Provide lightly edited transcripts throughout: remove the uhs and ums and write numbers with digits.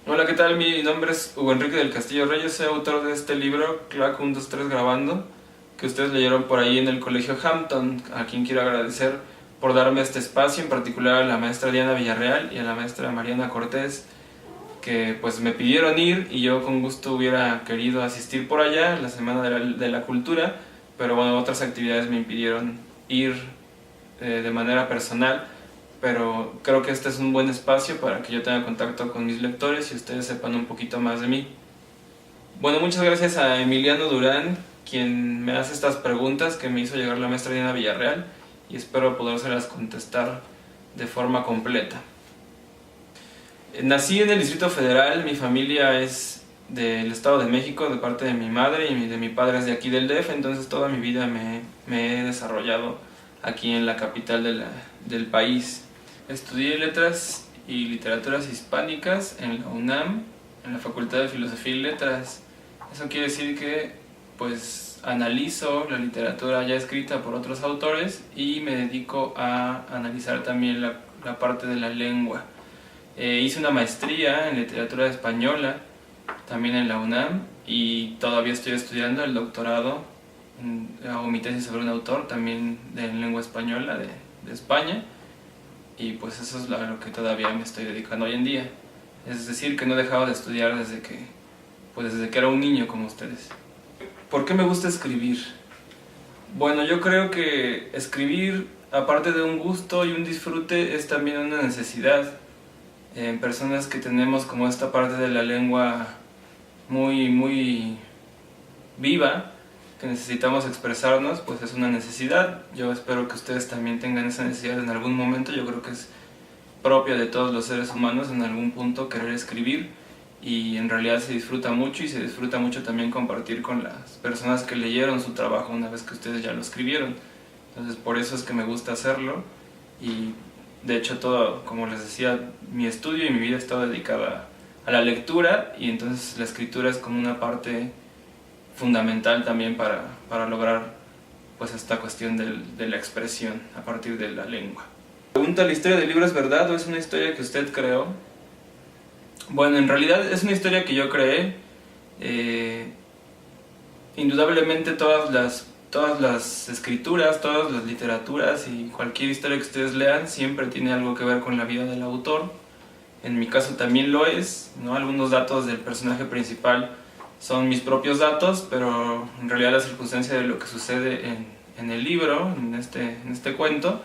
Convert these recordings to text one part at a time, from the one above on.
Hola, ¿qué tal? Mi nombre es Hugo Enrique del Castillo Reyes, soy autor de este libro, Clack 1, 2, 3 grabando, que ustedes leyeron por ahí en el Colegio Hampton, a quien quiero agradecer por darme este espacio, en particular a la maestra Diana Villarreal y a la maestra Mariana Cortés, que pues me pidieron ir y yo con gusto hubiera querido asistir por allá, la Semana de la Cultura, pero bueno, otras actividades me impidieron ir de manera personal, pero creo que este es un buen espacio para que yo tenga contacto con mis lectores y ustedes sepan un poquito más de mí. Bueno, muchas gracias a Emiliano Durán, quien me hace estas preguntas que me hizo llegar la maestra Diana Villarreal, y espero podérselas contestar de forma completa. Nací en el Distrito Federal, mi familia es del Estado de México, de parte de mi madre, y de mi padre es de aquí del DF, entonces toda mi vida me he desarrollado aquí en la capital del país. Estudié Letras y Literaturas Hispánicas en la UNAM, en la Facultad de Filosofía y Letras. Eso quiere decir que pues analizo la literatura ya escrita por otros autores y me dedico a analizar también la parte de la lengua. Hice una maestría en literatura española también en la UNAM y todavía estoy estudiando el doctorado. Hago mi tesis sobre un autor también de lengua española de España, y pues eso es a lo que todavía me estoy dedicando hoy en día. Es decir, que no he dejado de estudiar desde que era un niño como ustedes. ¿Por qué me gusta escribir? Bueno, yo creo que escribir, aparte de un gusto y un disfrute, es también una necesidad. En personas que tenemos como esta parte de la lengua muy viva, que necesitamos expresarnos, pues es una necesidad. Yo espero que ustedes también tengan esa necesidad en algún momento. Yo creo que es propia de todos los seres humanos en algún punto querer escribir, y en realidad se disfruta mucho, y se disfruta mucho también compartir con las personas que leyeron su trabajo una vez que ustedes ya lo escribieron. Entonces por eso es que me gusta hacerlo, y de hecho todo, como les decía, mi estudio y mi vida está dedicada a la lectura, y entonces la escritura es como una parte fundamental también para lograr pues esta cuestión de la expresión a partir de la lengua. Pregunta: ¿la historia del libro es verdad o es una historia que usted creó? Bueno, en realidad es una historia que yo creé. Indudablemente todas las escrituras, todas las literaturas y cualquier historia que ustedes lean siempre tiene algo que ver con la vida del autor. En mi caso también lo es, ¿no? Algunos datos del personaje principal son mis propios datos, pero en realidad la circunstancia de lo que sucede en el libro, en este cuento,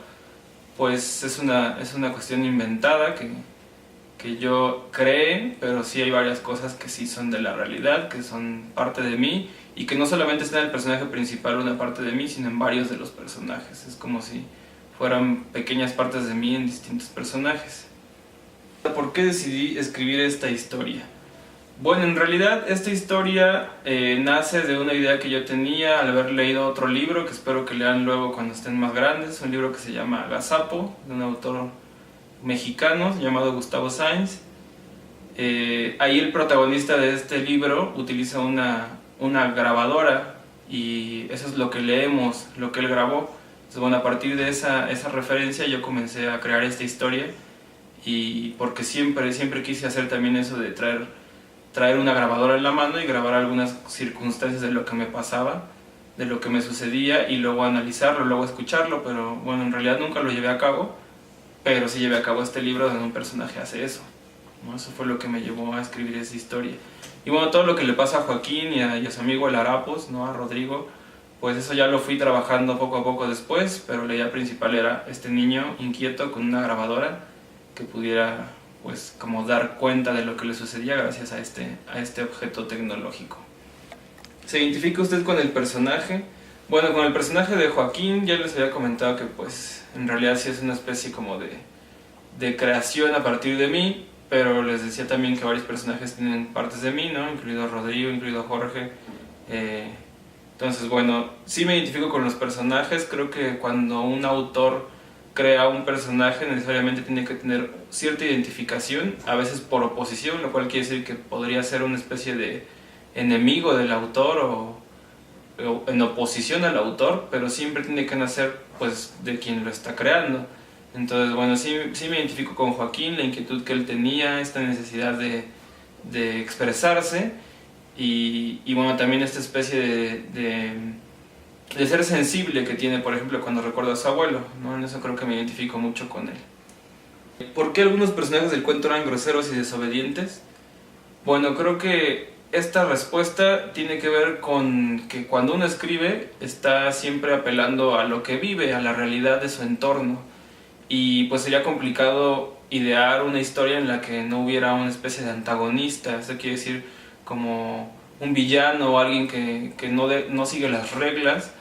pues es una cuestión inventada que yo creé, pero sí hay varias cosas que sí son de la realidad, que son parte de mí, y que no solamente está en el personaje principal una parte de mí, sino en varios de los personajes. Es como si fueran pequeñas partes de mí en distintos personajes. ¿Por qué decidí escribir esta historia? Bueno, en realidad esta historia nace de una idea que yo tenía al haber leído otro libro que espero que lean luego cuando estén más grandes, un libro que se llama Agasapo, de un autor mexicano llamado Gustavo Sainz. Ahí el protagonista de este libro utiliza una grabadora, y eso es lo que leemos, lo que él grabó. Entonces, bueno, a partir de esa referencia yo comencé a crear esta historia, y porque siempre quise hacer también eso de traer una grabadora en la mano y grabar algunas circunstancias de lo que me pasaba, de lo que me sucedía, y luego analizarlo, luego escucharlo, pero bueno, en realidad nunca lo llevé a cabo, pero sí llevé a cabo este libro donde un personaje hace eso, ¿no? Eso fue lo que me llevó a escribir esa historia. Y bueno, todo lo que le pasa a Joaquín y a su amigo el Harapos, ¿no? A Rodrigo, pues eso ya lo fui trabajando poco a poco después, pero la idea principal era este niño inquieto con una grabadora que pudiera pues como dar cuenta de lo que le sucedía gracias a este objeto tecnológico. ¿Se identifica usted con el personaje? Bueno, con el personaje de Joaquín ya les había comentado que pues en realidad sí es una especie como de creación a partir de mí, pero les decía también que varios personajes tienen partes de mí, ¿no? Incluido Rodrigo, incluido Jorge. Entonces, bueno, sí me identifico con los personajes. Creo que cuando un autor crea un personaje necesariamente tiene que tener cierta identificación, a veces por oposición, lo cual quiere decir que podría ser una especie de enemigo del autor o en oposición al autor, pero siempre tiene que nacer pues de quien lo está creando. Entonces, bueno, sí me identifico con Joaquín, la inquietud que él tenía, esta necesidad de de expresarse y bueno, también esta especie de ser sensible que tiene, por ejemplo, cuando recuerda a su abuelo, ¿no? En eso creo que me identifico mucho con él. ¿Por qué algunos personajes del cuento eran groseros y desobedientes? Bueno, creo que esta respuesta tiene que ver con que cuando uno escribe está siempre apelando a lo que vive, a la realidad de su entorno. Y pues sería complicado idear una historia en la que no hubiera una especie de antagonista, eso quiere decir como un villano o alguien que no sigue las reglas.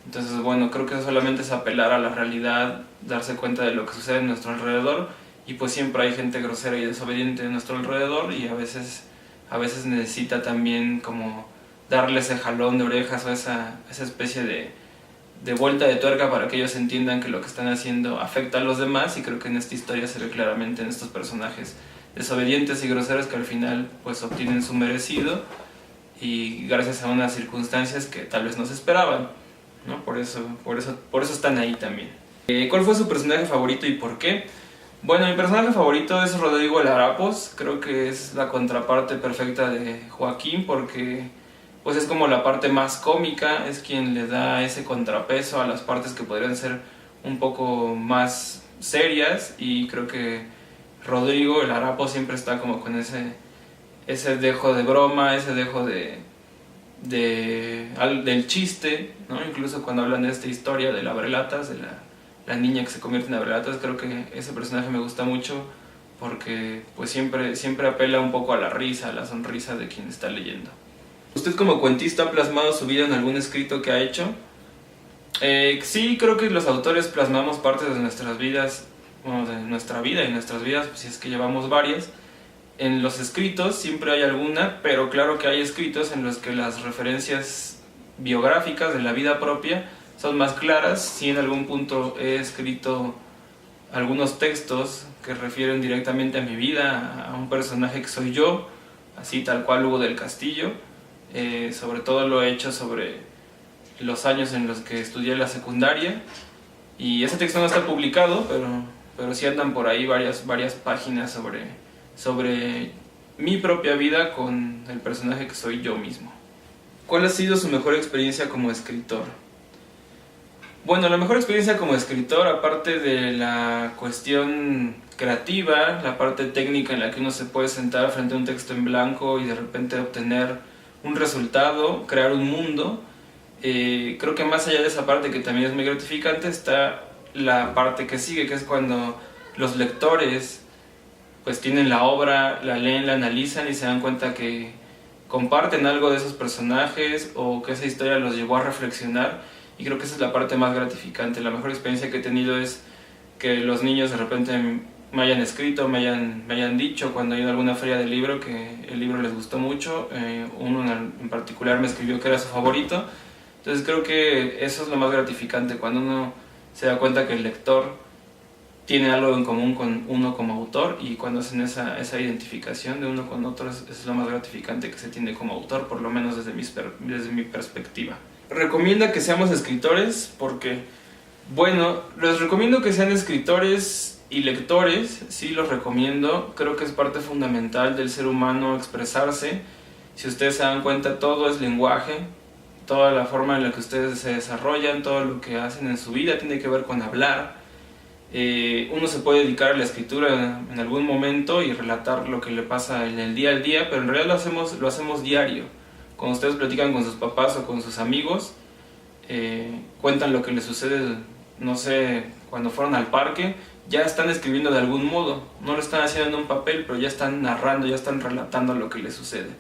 Entonces bueno, creo que solamente es apelar a la realidad, darse cuenta de lo que sucede en nuestro alrededor, y pues siempre hay gente grosera y desobediente en nuestro alrededor, y a veces necesita también como darle ese jalón de orejas o esa especie de vuelta de tuerca para que ellos entiendan que lo que están haciendo afecta a los demás. Y creo que en esta historia se ve claramente en estos personajes desobedientes y groseros que al final pues obtienen su merecido y gracias a unas circunstancias que tal vez no se esperaban, ¿no? Por eso están ahí también. ¿Cuál fue su personaje favorito y por qué? Bueno, mi personaje favorito es Rodrigo el Harapos. Creo que es la contraparte perfecta de Joaquín porque pues es como la parte más cómica, es quien le da ese contrapeso a las partes que podrían ser un poco más serias, y creo que Rodrigo el Harapos siempre está como con ese dejo de broma, ese dejo del chiste, ¿no? Incluso cuando hablan de esta historia de la abrelatas, de la niña que se convierte en abrelatas, creo que ese personaje me gusta mucho porque pues siempre apela un poco a la risa, a la sonrisa de quien está leyendo. ¿Usted como cuentista ha plasmado su vida en algún escrito que ha hecho? Sí, creo que los autores plasmamos partes de nuestras vidas, bueno, de nuestra vida y nuestras vidas, pues si es que llevamos varias. En los escritos siempre hay alguna, pero claro que hay escritos en los que las referencias biográficas de la vida propia son más claras. Sí, en algún punto he escrito algunos textos que refieren directamente a mi vida, a un personaje que soy yo, así tal cual Hugo del Castillo. Sobre todo lo he hecho sobre los años en los que estudié la secundaria, y ese texto no está publicado, pero sí andan por ahí varias páginas sobre mi propia vida con el personaje que soy yo mismo. ¿Cuál ha sido su mejor experiencia como escritor? Bueno, la mejor experiencia como escritor, aparte de la cuestión creativa, la parte técnica en la que uno se puede sentar frente a un texto en blanco y de repente obtener un resultado, crear un mundo, creo que más allá de esa parte que también es muy gratificante está la parte que sigue, que es cuando los lectores pues tienen la obra, la leen, la analizan y se dan cuenta que comparten algo de esos personajes o que esa historia los llevó a reflexionar, y creo que esa es la parte más gratificante. La mejor experiencia que he tenido es que los niños de repente me hayan escrito, me hayan dicho cuando he ido a alguna feria del libro que el libro les gustó mucho. Uno en particular me escribió que era su favorito. Entonces creo que eso es lo más gratificante, cuando uno se da cuenta que el lector tiene algo en común con uno como autor, y cuando hacen esa identificación de uno con otro es lo más gratificante que se tiene como autor, por lo menos desde mi perspectiva. ¿Recomienda que seamos escritores? Porque, bueno, les recomiendo que sean escritores y lectores, sí los recomiendo. Creo que es parte fundamental del ser humano expresarse. Si ustedes se dan cuenta, todo es lenguaje, toda la forma en la que ustedes se desarrollan, todo lo que hacen en su vida tiene que ver con hablar. Uno se puede dedicar a la escritura en algún momento y relatar lo que le pasa en el día al día, pero en realidad lo hacemos diario. Cuando ustedes platican con sus papás o con sus amigos, cuentan lo que les sucede, no sé, cuando fueron al parque, ya están escribiendo de algún modo. No lo están haciendo en un papel, pero ya están narrando, ya están relatando lo que les sucede.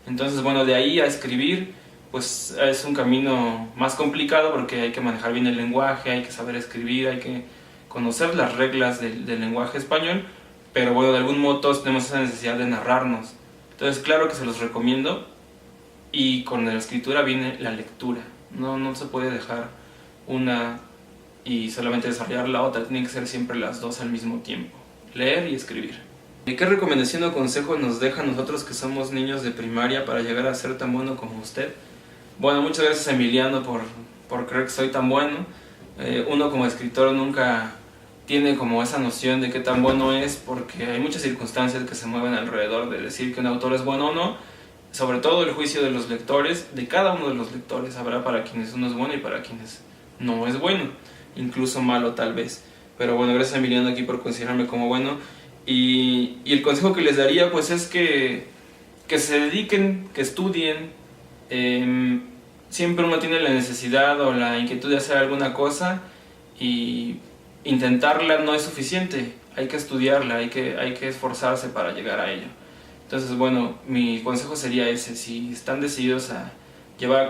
Entonces, bueno, de ahí a escribir, pues es un camino más complicado porque hay que manejar bien el lenguaje, hay que saber escribir, hay que conocer las reglas del lenguaje español, pero bueno, de algún modo todos tenemos esa necesidad de narrarnos. Entonces, claro que se los recomiendo, y con la escritura viene la lectura. No se puede dejar una y solamente desarrollar la otra, tienen que ser siempre las dos al mismo tiempo, leer y escribir. ¿Qué recomendación o consejo nos deja a nosotros que somos niños de primaria para llegar a ser tan bueno como usted? Bueno, muchas gracias Emiliano por creer que soy tan bueno. Uno como escritor nunca tiene como esa noción de qué tan bueno es, porque hay muchas circunstancias que se mueven alrededor de decir que un autor es bueno o no, sobre todo el juicio de los lectores, de cada uno de los lectores. Habrá para quienes uno es bueno y para quienes no es bueno, incluso malo tal vez. Pero bueno, gracias Emiliano aquí por considerarme como bueno. Y el consejo que les daría pues es que se dediquen, que estudien. Siempre uno tiene la necesidad o la inquietud de hacer alguna cosa y intentarla no es suficiente, hay que estudiarla, hay que esforzarse para llegar a ello. Entonces, bueno, mi consejo sería ese: si están decididos a llevar a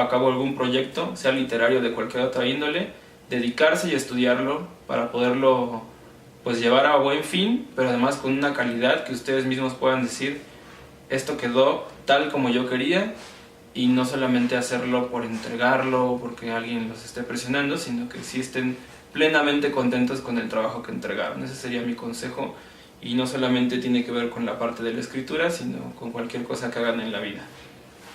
cabo algún proyecto, sea literario o de cualquier otra índole, dedicarse y estudiarlo para poderlo pues llevar a buen fin, pero además con una calidad que ustedes mismos puedan decir, esto quedó tal como yo quería, y no solamente hacerlo por entregarlo o porque alguien los esté presionando, sino que sí estén plenamente contentos con el trabajo que entregaron. Ese sería mi consejo, y no solamente tiene que ver con la parte de la escritura, sino con cualquier cosa que hagan en la vida.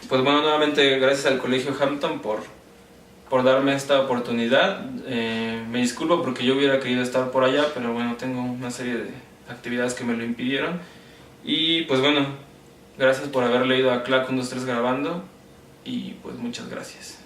Pues bueno, nuevamente gracias al Colegio Hampton por darme esta oportunidad. Me disculpo porque yo hubiera querido estar por allá, pero bueno, tengo una serie de actividades que me lo impidieron. Y pues bueno, gracias por haber leído a Clack 1, 2, 3 grabando, y pues muchas gracias.